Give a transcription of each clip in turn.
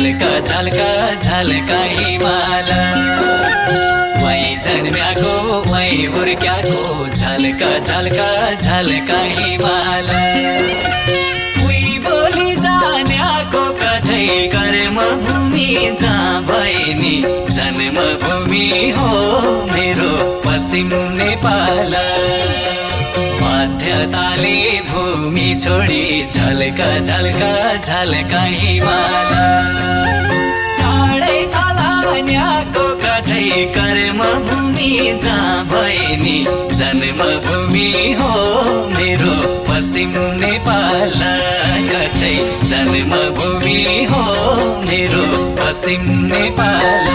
झल्का झल्का झल्का हिमाल वही जन्म्याको वही हुर्क्याको झल्का झल्का झल्का हिमाल उही बोली जान्याको कठै कर्मभूमि जहाँ भए नि जन्मभूमि हो मेरो पश्चिम नेपाल मध्यताले भूमि छोडी झल्का झल्का झल्का हिमाल टाढै फलान्याको कठै कर्मभूमि जहाँ भए नि जन्मभूमि हो मेरो पश्चिम नेपाल कठै जन्मभूमि हो मेरो पश्चिम नेपाल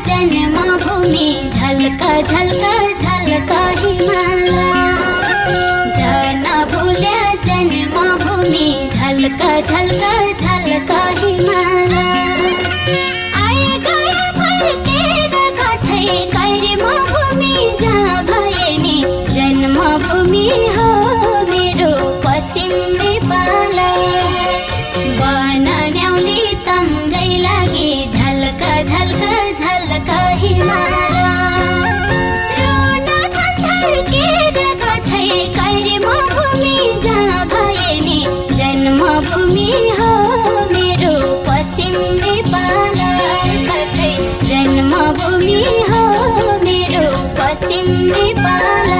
जन्मभूमि झल्का झल्का झल्का हिमाल भूल्या जन्मभूमि झल्का झल्का झल्का हिमाल आए गए फर्केर कठै कर्मभूमि जहाँ भए नि जन्मभूमि हो मेरो पश्चिम नेपाल बनाउने तम्रै लागि झल्का झल्का झल्का हिमाल जन्मभूमि हो मेरो पश्चिम नेपाल कठै जन्मभूमि हो मेरो पश्चिम नेपाल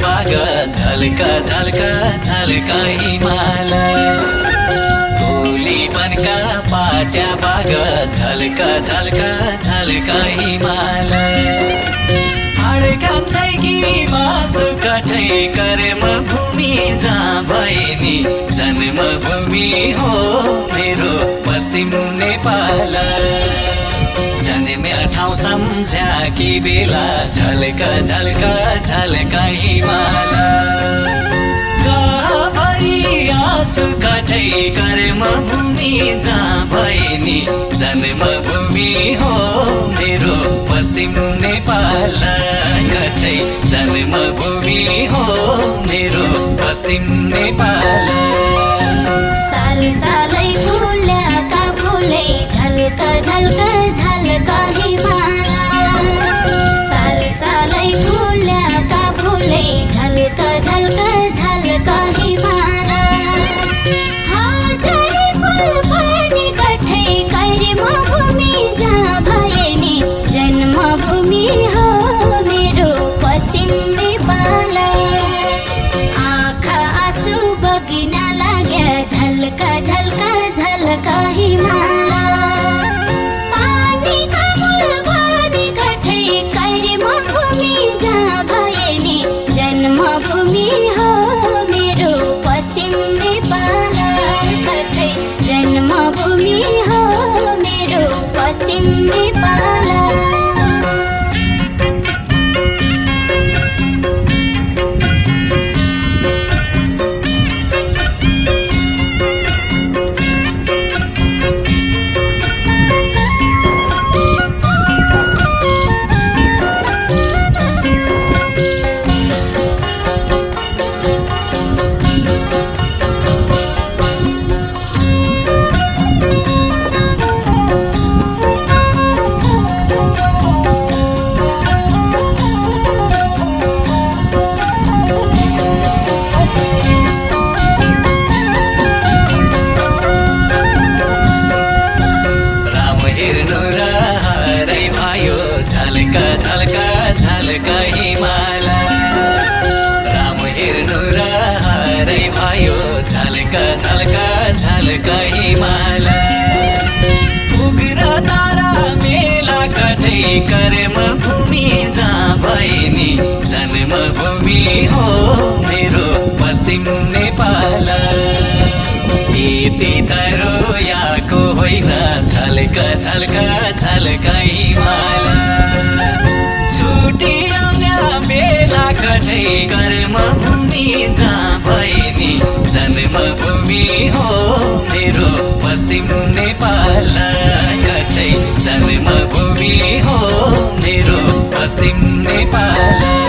बाग झल्का झल्का झल्का हिमाल गोली बनका पाट्या बाग झल्का झल्का झल्का हिमाल हड्का छैकी मासु कठै कर्मभूमि जहाँ भए नि जन्मभूमि हो मेरो पश्चिम नेपाल जन्म्या ठाउँ सम्झ्या कि बेला झल्का झल्का झल्का हिमाल गहभरि आँसु कठै कर्मभूमि जहाँ भए नि जन्मभूमि हो मेरो पश्चिम नेपाल कठै जन्मभूमि हो मेरो पश्चिम नेपाल साल सालै फुल्याका फुलै झल्का झल्का झल्का हिमाल साल सालै फुल्याका फुलै झल्का झल्का झल्का हिमाल हजारै फुल पर्ने कठै कर्मभूमि जहाँ भए नि जन्मभूमि हो मेरो पश्चिम नेपाल आँखा आँसु बगिन लाग्या झल्का झल्का झल्का हिमाल जन्मभूमि हो मेरो पश्चिम नेपाल कठै जन्मभूमि हो मेरो पश्चिम नेपाल झल्का झल्का झल्का हिमाल तयारै भयो झल्का झल्का झल्का हिमाल उग्र तारा मेला कठै कर्म भूमि जहाँ भएनी जन्मभूमि हो मेरो पश्चिम नेपाल यति तरोयाको होइन झल्का झल्का झल्का हिमाल छुटी आउन बेला कठै कर्मभूमि जहाँ भएनी जन्मभूमि हो मेरो पश्चिम नेपाल कठै जन्मभूमि हो मेरो पश्चिम नेपाल